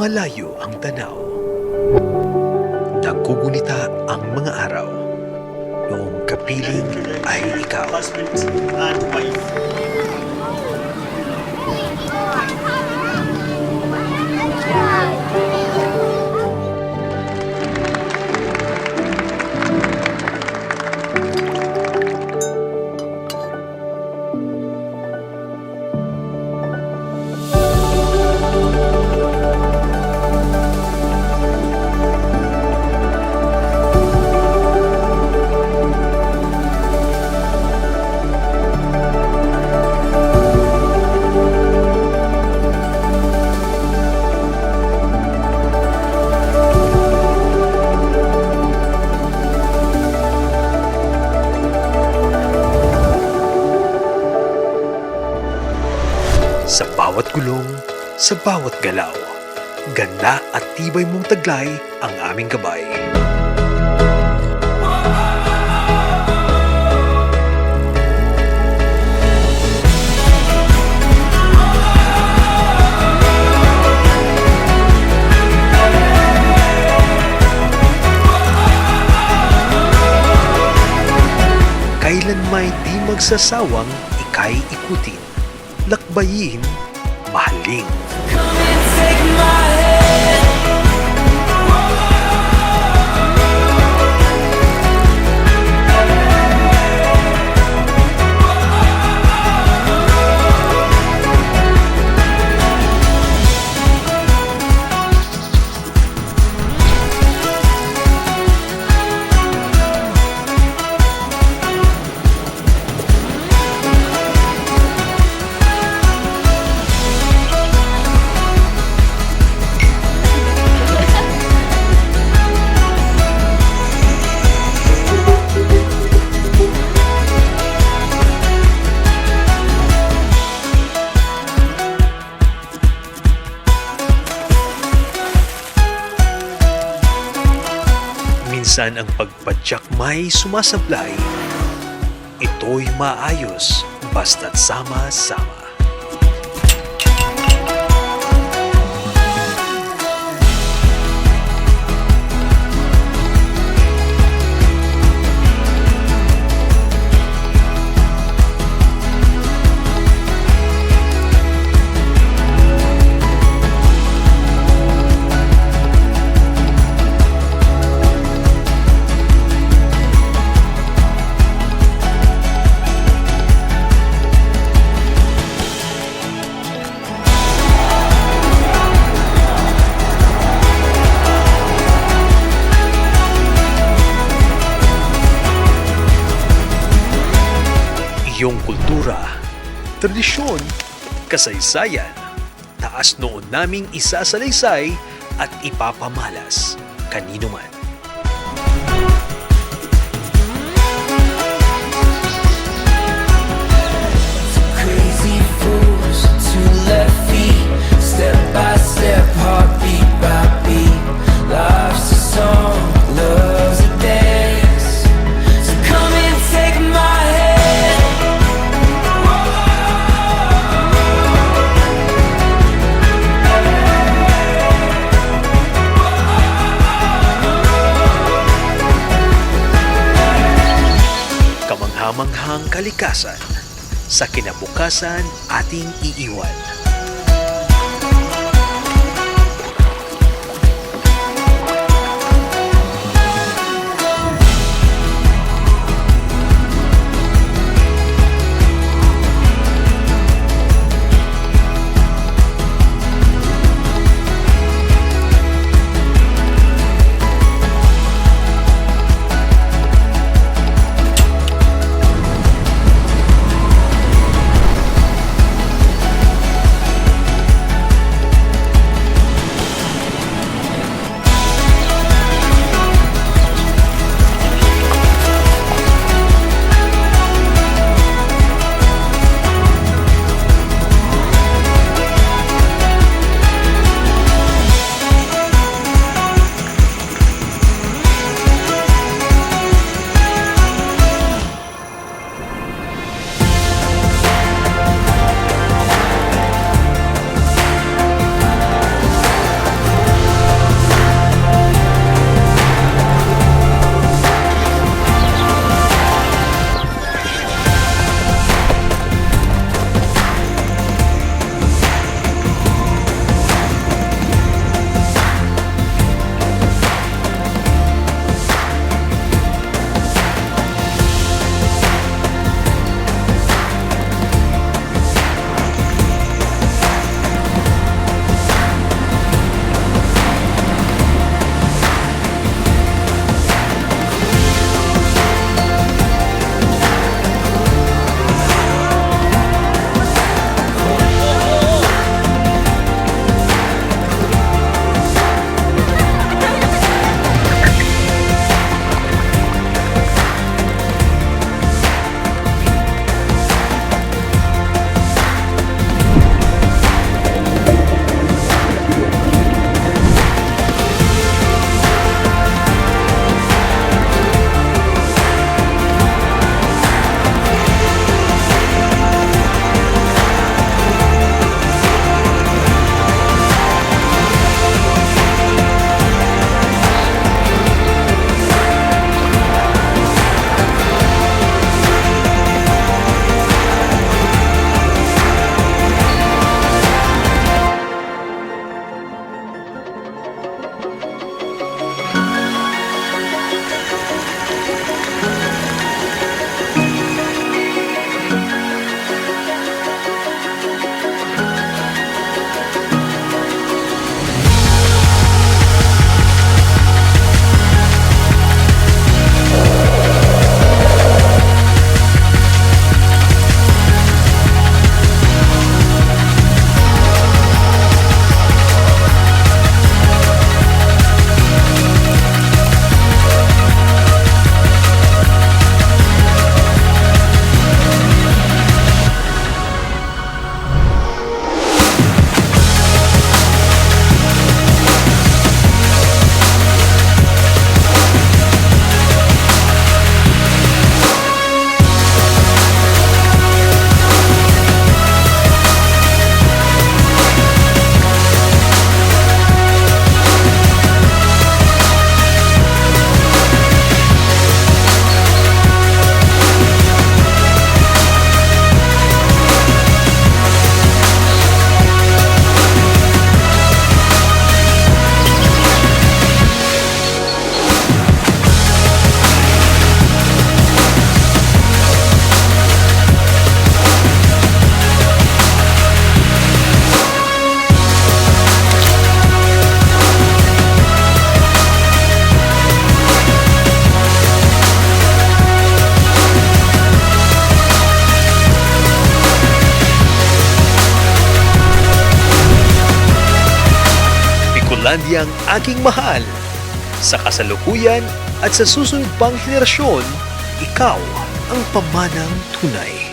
Malayo ang tanaw. Nagkugunita ang mga araw. Noong kapiling ay ikaw. Husband and wife. Sa bawat gulong, sa bawat galaw, ganda at tibay mong taglay ang aming gabay. Kailan may di magsasawang ika'y ikutin, lakbayin, mahalin. Minsan ang pagpadyak may sumasablay. Ito'y maayos basta't sama-sama. Iyong kultura, tradisyon, kasaysayan, taas noon naming isasalaysay at ipapamalas kanino man. Crazy fools to left feet, step by step, heartbeat by beat. Life's a song, love's a dance. So come and take my hand. Kamanghamanghang kalikasan, sa kinabukasan ating iiwan. Polandia ang aking mahal. Sa kasalukuyan at sa susunod pang henerasyon, ikaw ang pamanang tunay.